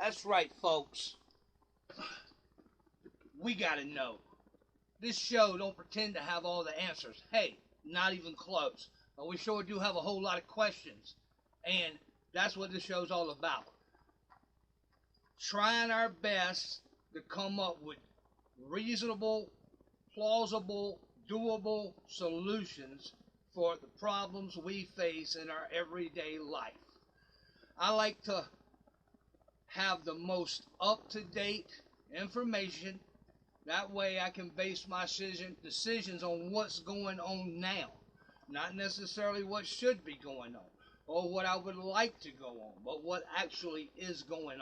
That's right, folks. We gotta know. This show don't pretend to have all the answers. Hey, not even close. But we sure do have a whole lot of questions. And that's what this show's all about. Trying our best to come up with reasonable, plausible, doable solutions for the problems we face in our everyday life. I like to have the most up-to-date information. That way I can base my decisions on what's going on now. Not necessarily what should be going on or what I would like to go on, but what actually is going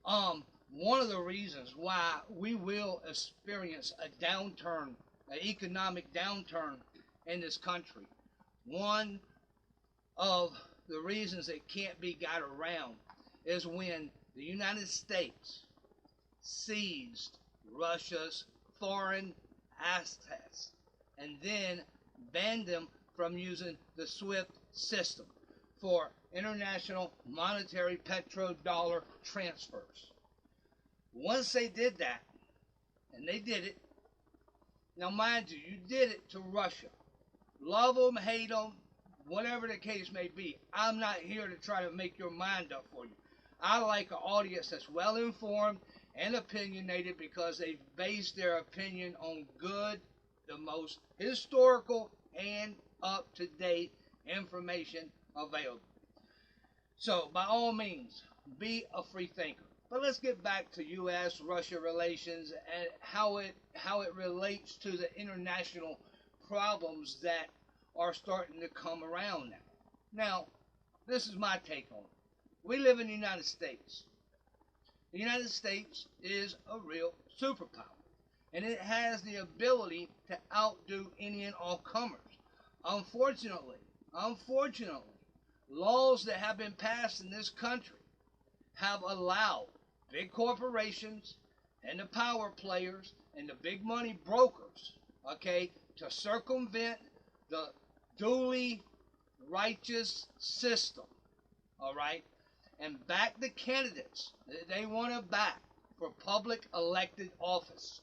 on. One of the reasons why we will experience a downturn, an economic downturn in this country, one of the reasons it can't be got around is when the United States seized Russia's foreign assets and then banned them from using the SWIFT system for international monetary petrodollar transfers. Once they did that, and they did it, now mind you, you did it to Russia. Love them, hate them, whatever the case may be. I'm not here to try to make your mind up for you. I like an audience that's well informed and opinionated because they've based their opinion on good, the most historical and up-to-date information available. So, by all means, be a free thinker. But let's get back to U.S.-Russia relations and how it relates to the international problems that are starting to come around now. Now, this is my take on it. We live in the United States. The United States is a real superpower, and it has the ability to outdo any and all comers. Unfortunately, laws that have been passed in this country have allowed big corporations and the power players and the big money brokers, okay, to circumvent the duly righteous system, all right, and back the candidates that they want to back for public elected office.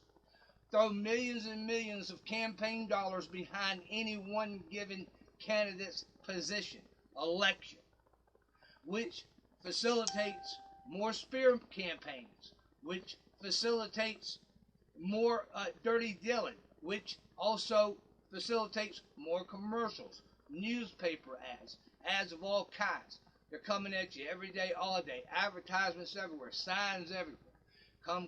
Throw millions and millions of campaign dollars behind any one given candidate's position, election, which facilitates more spear campaigns, which facilitates more dirty dealing, which also facilitates more commercials, newspaper ads, ads of all kinds. They're coming at you every day, all day. Advertisements everywhere, signs everywhere. Come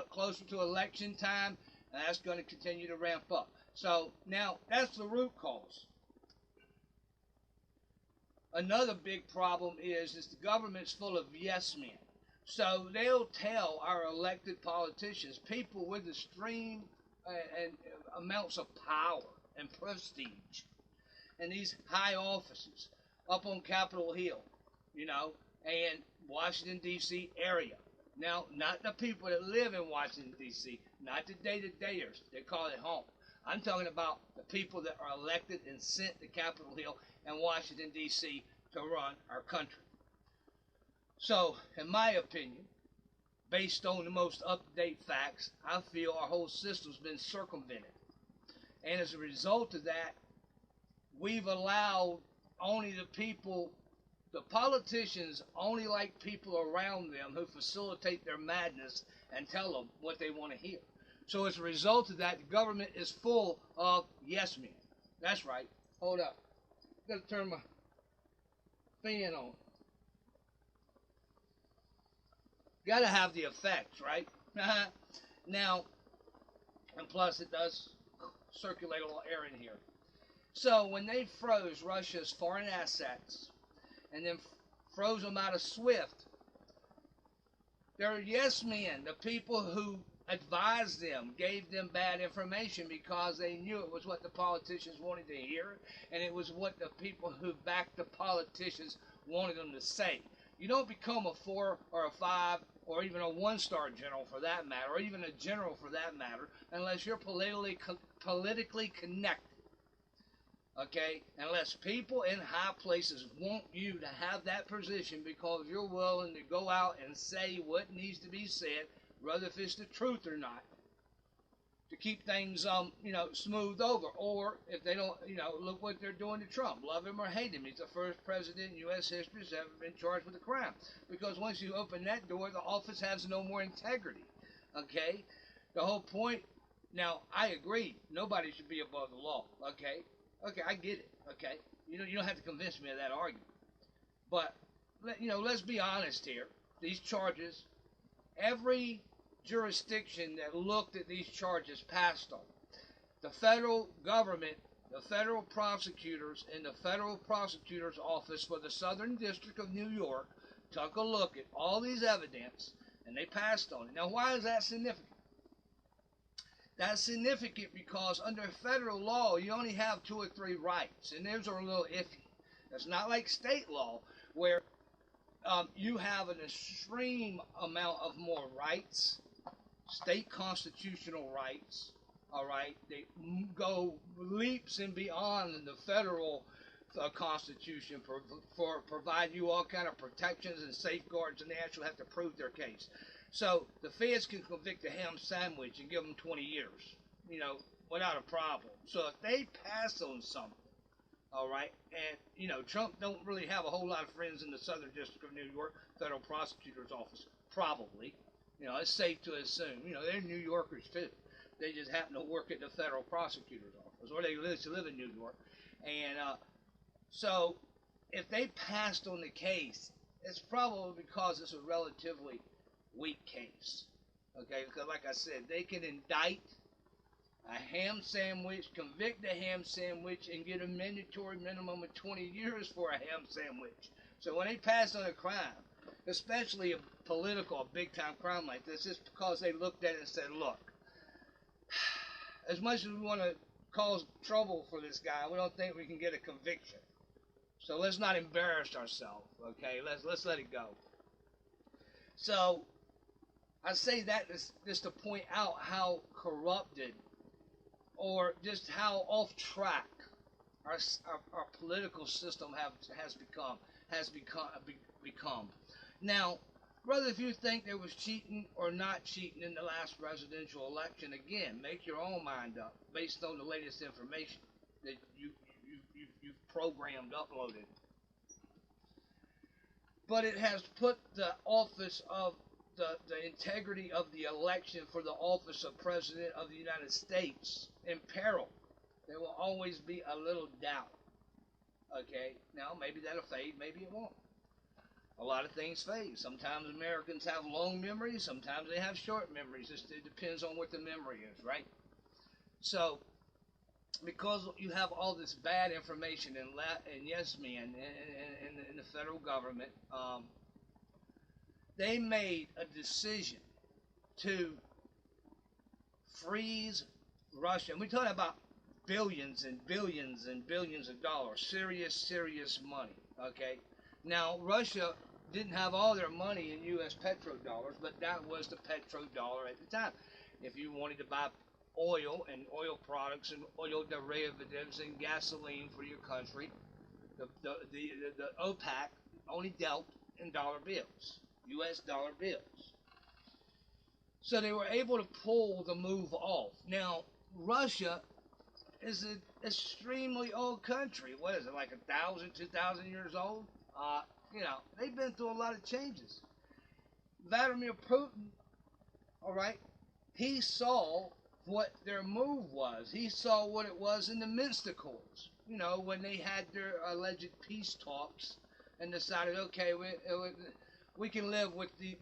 closer to election time, and that's going to continue to ramp up. So now that's the root cause. Another big problem is the government's full of yes men. So they'll tell our elected politicians, people with extreme and amounts of power and prestige, and these high offices up on Capitol Hill, and Washington, D.C. area. Now, not the people that live in Washington, D.C., not the day-to-dayers that call it home. I'm talking about the people that are elected and sent to Capitol Hill and Washington, D.C. to run our country. So, in my opinion, based on the most up-to-date facts, I feel our whole system's been circumvented. And as a result of that, we've allowed only the politicians only like people around them who facilitate their madness and tell them what they want to hear. So as a result of that, the government is full of yes men. That's right. Hold up. I've got to turn my fan on. Got to have the effects, right? Now, and plus it does circulate a little air in here. So when they froze Russia's foreign assets and then froze them out of SWIFT, they're yes men, the people who advised them, gave them bad information because they knew it was what the politicians wanted to hear, and it was what the people who backed the politicians wanted them to say. You don't become a 4 or a 5 or even a 1-star general for that matter, or even a general for that matter, unless you're politically connected. Okay? Unless people in high places want you to have that position because you're willing to go out and say what needs to be said, whether if it's the truth or not, to keep things, smoothed over. Or if they don't, look what they're doing to Trump. Love him or hate him, he's the first president in U.S. history who's ever been charged with a crime. Because once you open that door, the office has no more integrity. Okay? The whole point. Now, I agree. Nobody should be above the law. Okay? Okay, I get it. Okay? You don't have to convince me of that argument. But, let's be honest here. These charges, every jurisdiction that looked at these charges passed on. The federal government, the federal prosecutors, and the federal prosecutor's office for the Southern District of New York took a look at all these evidence, and they passed on it. Now, why is that significant? That's significant because under federal law, you only have 2 or 3 rights, and those are a little iffy. It's not like state law, where you have an extreme amount of more rights, state constitutional rights, all right? They go leaps and beyond the federal Constitution for provide you all kind of protections and safeguards, and they actually have to prove their case. So the feds can convict a ham sandwich and give them 20 years, without a problem. So if they pass on something, all right, and, Trump don't really have a whole lot of friends in the Southern District of New York Federal Prosecutor's Office, probably. It's safe to assume. They're New Yorkers too. They just happen to work at the Federal Prosecutor's Office, or they live in New York. And so if they passed on the case, it's probably because it's a relatively weak case. Okay, because like I said, they can indict a ham sandwich, convict a ham sandwich, and get a mandatory minimum of 20 years for a ham sandwich. So when they pass on a crime, especially a political, a big-time crime like this, it's because they looked at it and said, look, as much as we want to cause trouble for this guy, we don't think we can get a conviction. So let's not embarrass ourselves, okay? Let's let it go. So I say that just to point out how corrupted or just how off track our political system has become. Now, whether if you think there was cheating or not cheating in the last presidential election, again, make your own mind up based on the latest information that you've programmed, uploaded. But it has put the office of the integrity of the election for the office of President of the United States in peril. There will always be a little doubt. Okay? Now, maybe that'll fade, maybe it won't. A lot of things fade. Sometimes Americans have long memories, sometimes they have short memories. It depends on what the memory is, right? So, because you have all this bad information and yes men in the federal government, they made a decision to freeze Russia. And we're talking about billions and billions and billions of dollars. Serious money. Okay? Now, Russia didn't have all their money in U.S. petrodollars, but that was the petrodollar at the time. If you wanted to buy oil and oil products and oil derivatives and gasoline for your country, the OPEC only dealt in dollar bills. U.S. dollar bills. So they were able to pull the move off. Now, Russia is an extremely old country. What is it, like 1,000, 2,000 years old? They've been through a lot of changes. Vladimir Putin, all right, he saw what their move was. He saw what it was in the Minsk Accords. When they had their alleged peace talks and decided, okay, we can live with the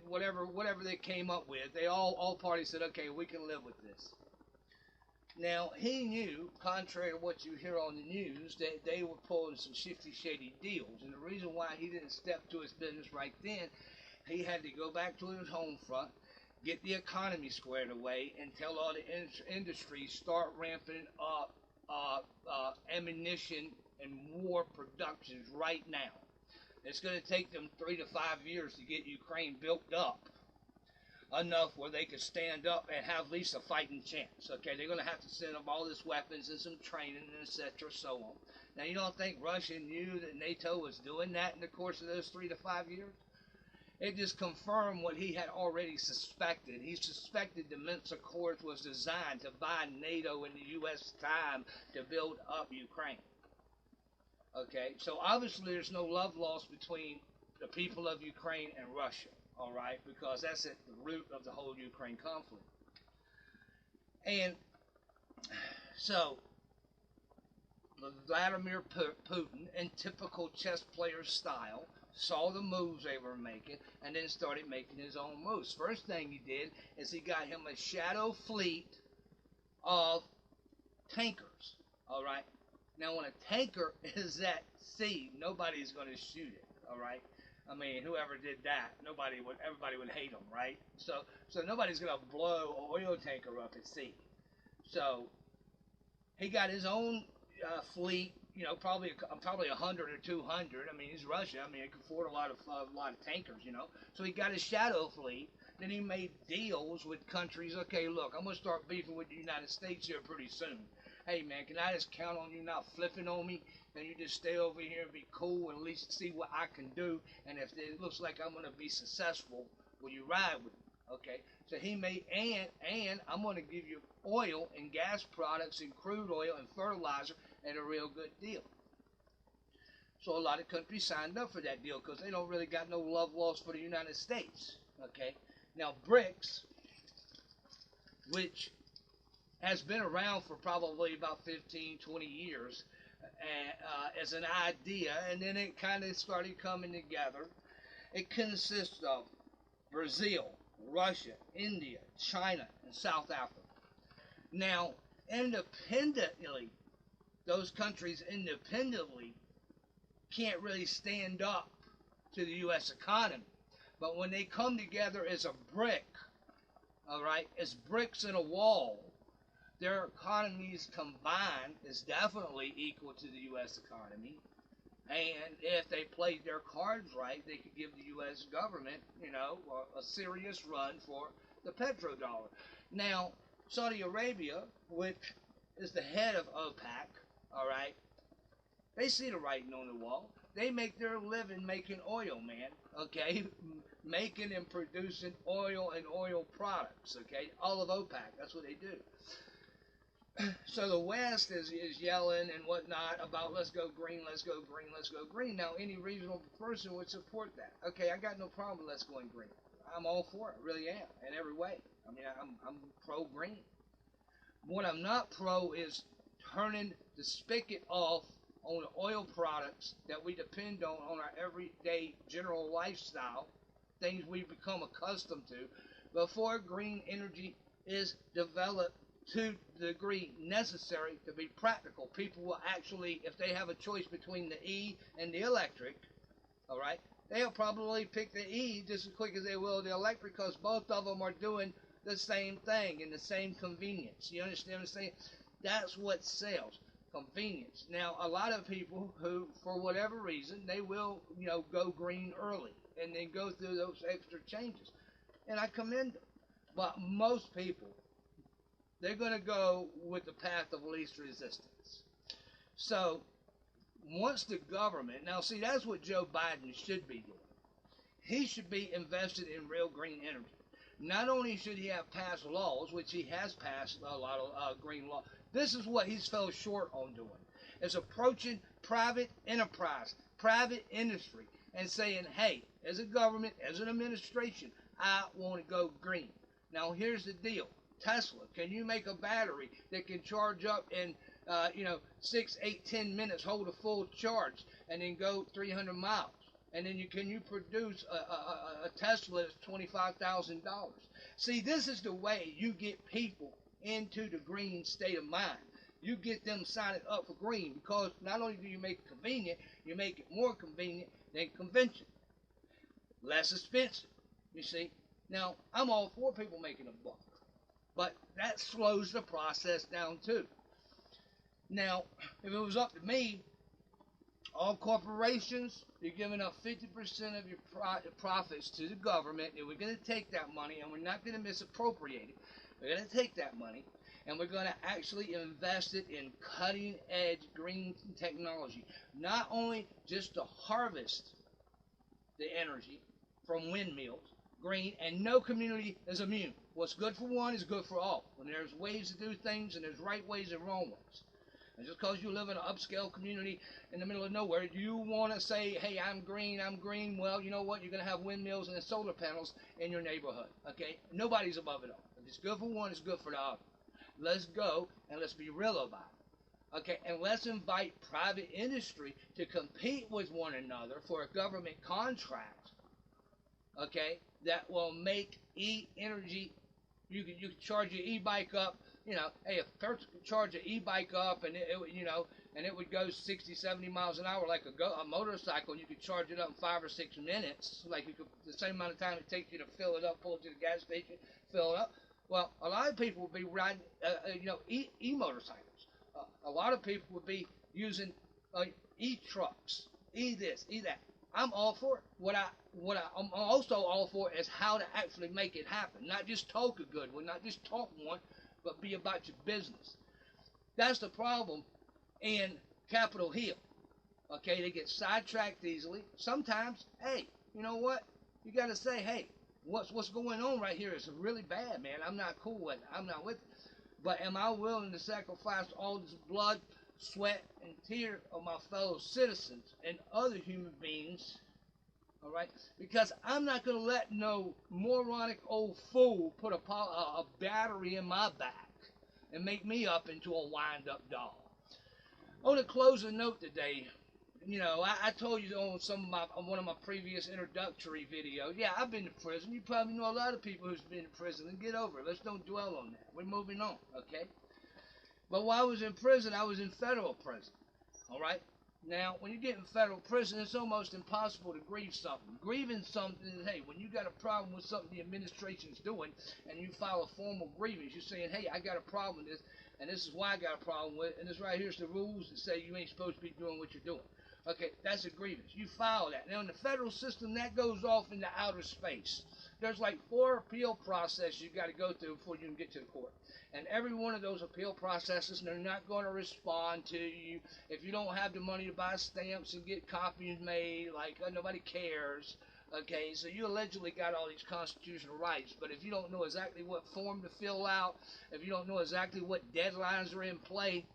whatever they came up with. They all parties said, okay, we can live with this. Now, he knew, contrary to what you hear on the news, that they were pulling some shady deals. And the reason why he didn't step to his business right then, he had to go back to his home front get the economy squared away, and tell all the industries start ramping up ammunition and war productions right now. It's going to take them 3 to 5 years to get Ukraine built up enough where they could stand up and have at least a fighting chance. Okay, they're going to have to send up all this weapons and some training and etc. so on. Now, you don't think Russia knew that NATO was doing that in the course of those 3 to 5 years? It just confirmed what he had already suspected. He suspected the Minsk Accords was designed to buy NATO and the U.S. time to build up Ukraine. Okay, so obviously there's no love lost between the people of Ukraine and Russia, all right, because that's at the root of the whole Ukraine conflict. And so Vladimir Putin, in typical chess player style, saw the moves they were making and then started making his own moves. First thing he did is he got him a shadow fleet of tankers, all right? Now, when a tanker is at sea, nobody's going to shoot it, all right? I mean, whoever did that, everybody would hate them, right? So nobody's going to blow an oil tanker up at sea. So he got his own fleet, you know, probably 100 or 200. I mean, he's Russia. I mean, he can afford a lot of tankers, you know. So he got his shadow fleet. Then he made deals with countries. Okay, look, I'm going to start beefing with the United States here pretty soon. Hey, man, can I just count on you not flipping on me? And you just stay over here and be cool and at least see what I can do. And if it looks like I'm going to be successful, will you ride with me? Okay, so he made, and I'm going to give you oil and gas products and crude oil and fertilizer at a real good deal. So a lot of countries signed up for that deal because they don't really got no love lost for the United States. Okay, now BRICS, which has been around for probably about 15, 20 years as an idea, and then it kind of started coming together. It consists of Brazil, Russia, India, China, and South Africa. Now, independently, those countries independently can't really stand up to the U.S. economy. But when they come together as a brick, all right, as bricks in a wall, their economies combined is definitely equal to the U.S. economy. And if they played their cards right, they could give the U.S. government, you know, a serious run for the petrodollar. Now, Saudi Arabia, which is the head of OPEC, all right, they see the writing on the wall. They make their living making oil, man, okay, making and producing oil and oil products, okay, all of OPEC, that's what they do. So the West is yelling and whatnot about let's go green, let's go green, let's go green. Now, any reasonable person would support that. Okay, I got no problem with let's go green. I'm all for it, I really am, in every way. I mean, I'm pro-green. What I'm not pro is turning the spigot off on the oil products that we depend on our everyday general lifestyle, things we've become accustomed to, before green energy is developed to the degree necessary to be practical. People will actually, if they have a choice between the E and the electric, all right, they'll probably pick the E just as quick as they will the electric because both of them are doing the same thing and the same convenience. You understand what I'm saying? That's what sells, convenience. Now, a lot of people who, for whatever reason, they will, you know, go green early and then go through those extra changes. And I commend them. But most people, they're going to go with the path of least resistance. So, once the government, now see, that's what Joe Biden should be doing. He should be invested in real green energy. Not only should he have passed laws, which he has passed a lot of green law, this is what he's fell short on doing, is approaching private enterprise, private industry, and saying, hey, as a government, as an administration, I want to go green. Now, here's the deal. Tesla, can you make a battery that can charge up in, 6, 8, 10 minutes, hold a full charge, and then go 300 miles? And then can you produce a Tesla that's $25,000? See, this is the way you get people into the green state of mind. You get them signing up for green because not only do you make it convenient, you make it more convenient than convention. Less expensive, you see. Now, I'm all for people making a buck, but that slows the process down too. Now, if it was up to me, all corporations, you're giving up 50% of your profits to the government, and we're going to take that money, and we're not going to misappropriate it. We're going to take that money, and we're going to actually invest it in cutting-edge green technology. Not only just to harvest the energy from windmills, green, and no community is immune. What's good for one is good for all. When there's ways to do things, and there's right ways and wrong ways. And just because you live in an upscale community in the middle of nowhere, you want to say, hey, I'm green, well, you know what? You're going to have windmills and solar panels in your neighborhood, okay? Nobody's above it all. If it's good for one, it's good for the other. Let's go, and let's be real about it, okay? And let's invite private industry to compete with one another for a government contract, okay, that will make e-energy, you can charge your e-bike up. You know, hey, if a person could charge an e-bike up and it would go 60, 70 miles an hour like a motorcycle, you could charge it up in 5 or 6 minutes, like you could, the same amount of time it takes you to fill it up, pull it to the gas station, fill it up. Well, a lot of people would be riding, e-motorcycles. A lot of people would be using e-trucks, e-this, e-that. I'm all for it. What I'm also all for is how to actually make it happen. Not just talk a good one, not just talk one, but be about your business. That's the problem in Capitol Hill. Okay, they get sidetracked easily. Sometimes, hey, you know what? You got to say, hey, what's going on right here is really bad, man. I'm not cool with it. I'm not with it. But am I willing to sacrifice all this blood, sweat, and tear of my fellow citizens and other human beings? All right, because I'm not going to let no moronic old fool put a battery in my back and make me up into a wind-up doll. On a closing note today, you know, I told you on one of my previous introductory videos, yeah, I've been to prison. You probably know a lot of people who's been to prison, and get over it. Let's don't dwell on that. We're moving on, okay? But while I was in prison, I was in federal prison, all right? Now, when you get in federal prison, it's almost impossible to grieve something. Grieving something is, hey, when you got a problem with something the administration's doing, and you file a formal grievance, you're saying, hey, I got a problem with this, and this is why I got a problem with it, and this right here's the rules that say you ain't supposed to be doing what you're doing. Okay, that's a grievance. You file that. Now, in the federal system, that goes off into outer space. There's like 4 appeal processes you got to go through before you can get to the court. And every one of those appeal processes, they're not going to respond to you. If you don't have the money to buy stamps and get copies made, like nobody cares. Okay, so you allegedly got all these constitutional rights, but if you don't know exactly what form to fill out, if you don't know exactly what deadlines are in play,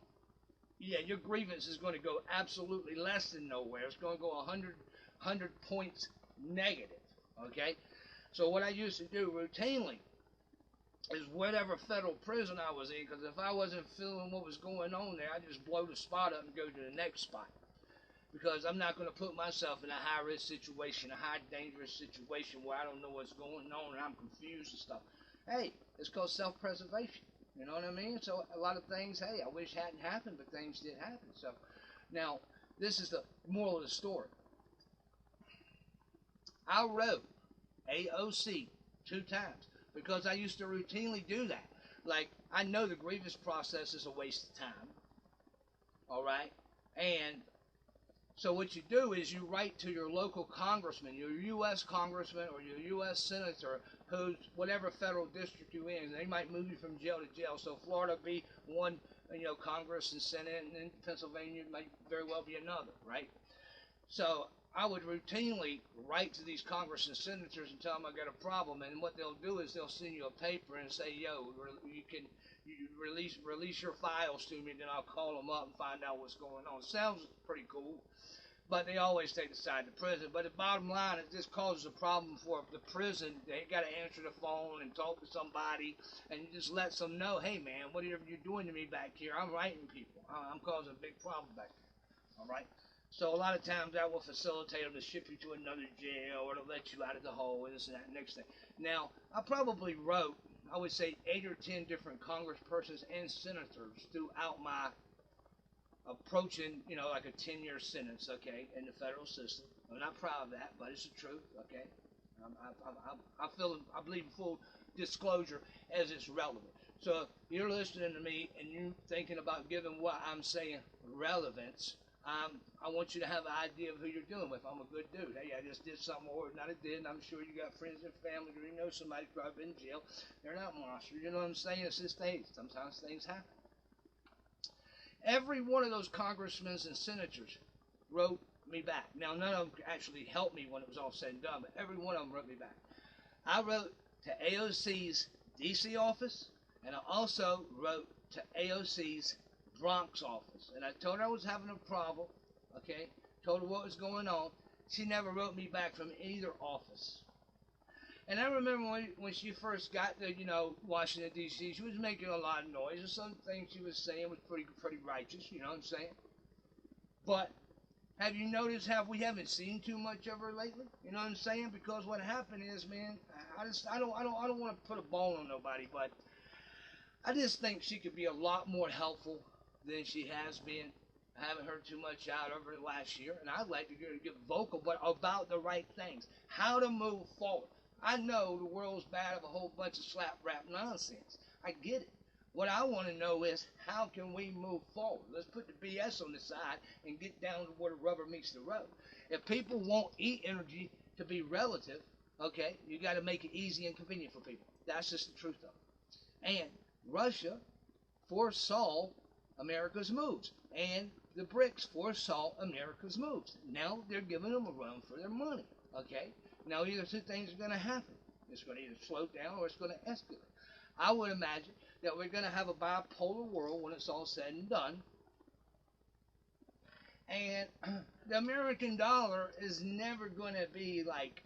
yeah, your grievance is going to go absolutely less than nowhere. It's going to go 100 points negative. Okay, so what I used to do routinely is whatever federal prison I was in, because if I wasn't feeling what was going on there, I'd just blow the spot up and go to the next spot. Because I'm not going to put myself in a high-risk situation, a high dangerous situation where I don't know what's going on and I'm confused and stuff. Hey, it's called self-preservation. You know what I mean? So a lot of things, hey, I wish hadn't happened, but things did happen. So now, this is the moral of the story. I wrote AOC 2 times because I used to routinely do that. Like, I know the grievance process is a waste of time. All right? And so what you do is you write to your local congressman, your U.S. congressman or your U.S. senator, who's whatever federal district you're in. They might move you from jail to jail. So Florida be one, Congress and Senate, and then Pennsylvania might very well be another, right? So I would routinely write to these Congress and senators and tell them I got a problem. And what they'll do is they'll send you a paper and say, yo, you release your files to me, and then I'll call them up and find out what's going on. Sounds pretty cool. But they always take the side of the prison. But the bottom line is this causes a problem for the prison. They got to answer the phone and talk to somebody, and you just let them know, hey, man, whatever you're doing to me back here, I'm writing people. I'm causing a big problem back here. All right? So a lot of times that will facilitate them to ship you to another jail or to let you out of the hole and this and that next thing. Now, I probably wrote, I would say, 8 or 10 different congresspersons and senators throughout my approaching, like a 10-year sentence, okay, in the federal system. I'm not proud of that, but it's the truth, okay? I believe in full disclosure as it's relevant. So if you're listening to me and you're thinking about giving what I'm saying relevance, I want you to have an idea of who you're dealing with. I'm a good dude. Hey, I just did something more than I did, and I'm sure you got friends and family, or you know somebody probably been in jail. They're not monsters. You know what I'm saying? It's just things. Sometimes things happen. Every one of those congressmen and senators wrote me back. Now, none of them actually helped me when it was all said and done, but every one of them wrote me back. I wrote to AOC's D.C. office, and I also wrote to AOC's Bronx office. And I told her I was having a problem, okay? Told her what was going on. She never wrote me back from either office. And I remember when she first got to, Washington, D.C., she was making a lot of noise, and some things she was saying was pretty righteous, you know what I'm saying? But have you noticed how we haven't seen too much of her lately? You know what I'm saying? Because what happened is, man, I don't want to put a bone on nobody, but I just think she could be a lot more helpful than she has been. I haven't heard too much out of her last year, and I'd like to get vocal, but about the right things. How to move forward. I know the world's bad of a whole bunch of slap-rap nonsense. I get it. What I want to know is, how can we move forward? Let's put the BS on the side and get down to where the rubber meets the road. If people want e-energy to be relative, okay, you got to make it easy and convenient for people. That's just the truth of it. And Russia foresaw America's moves, and the BRICS foresaw America's moves. Now they're giving them a run for their money, okay? Now either two things are going to happen. It's going to either slow down or it's going to escalate. I would imagine that we're going to have a bipolar world when it's all said and done. And the American dollar is never going to be like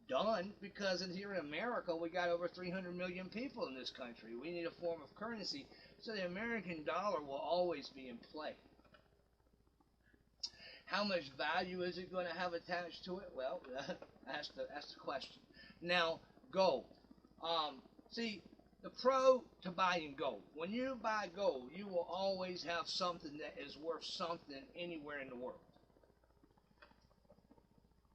done, because here in America we got over 300 million people in this country. We need a form of currency, so the American dollar will always be in play. How much value is it going to have attached to it? Well, that's the question. Now, gold. See, the pro to buying gold. When you buy gold, you will always have something that is worth something anywhere in the world.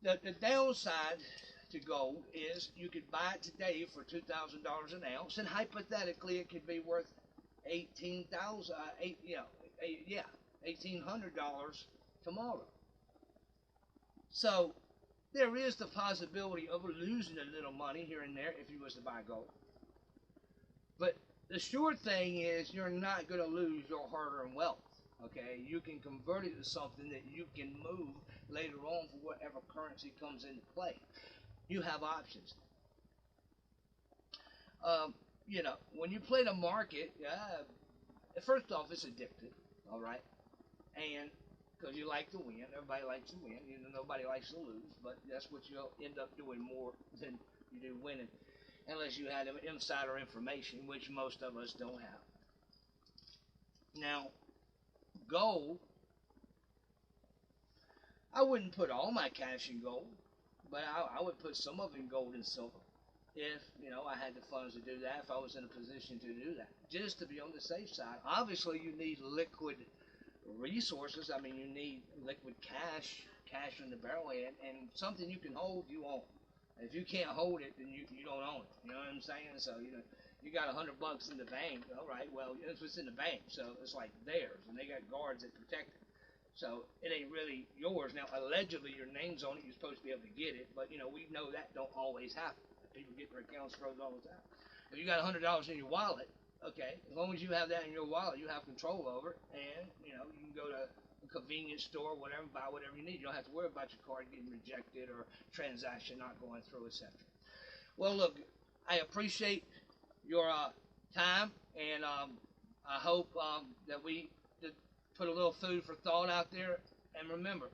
The downside to gold is you could buy it today for $2,000 an ounce, and hypothetically it could be worth $1,800 tomorrow. So there is the possibility of losing a little money here and there if you was to buy gold. But the sure thing is you're not going to lose your hard-earned wealth. Okay, you can convert it to something that you can move later on for whatever currency comes into play. You have options. When you play the market, first off, it's addictive, all right? And because you like to win, everybody likes to win. Nobody likes to lose, but that's what you'll end up doing more than you do winning, unless you had insider information, which most of us don't have. Now, gold, I wouldn't put all my cash in gold, but I would put some of it in gold and silver if, I had the funds to do that, if I was in a position to do that, just to be on the safe side. Obviously, you need liquid resources. I mean, you need liquid cash in the barrel, and something you can hold, you own. If you can't hold it, then you don't own it. You know what I'm saying? So, you got $100 in the bank. All right, well, it's what's in the bank, so it's like theirs, and they got guards that protect it. So it ain't really yours. Now, allegedly, your name's on it. You're supposed to be able to get it, but, we know that don't always happen. People get their accounts frozen all the time. If you got $100 in your wallet, okay, as long as you have that in your wallet, you have control over it, and, you can go to a convenience store, whatever, buy whatever you need. You don't have to worry about your card getting rejected or transaction not going through, etc. Well, look, I appreciate your time, and I hope that we put a little food for thought out there. And remember,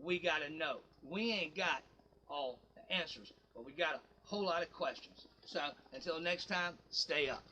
we got to know. We ain't got all the answers, but we got a whole lot of questions. So until next time, stay up.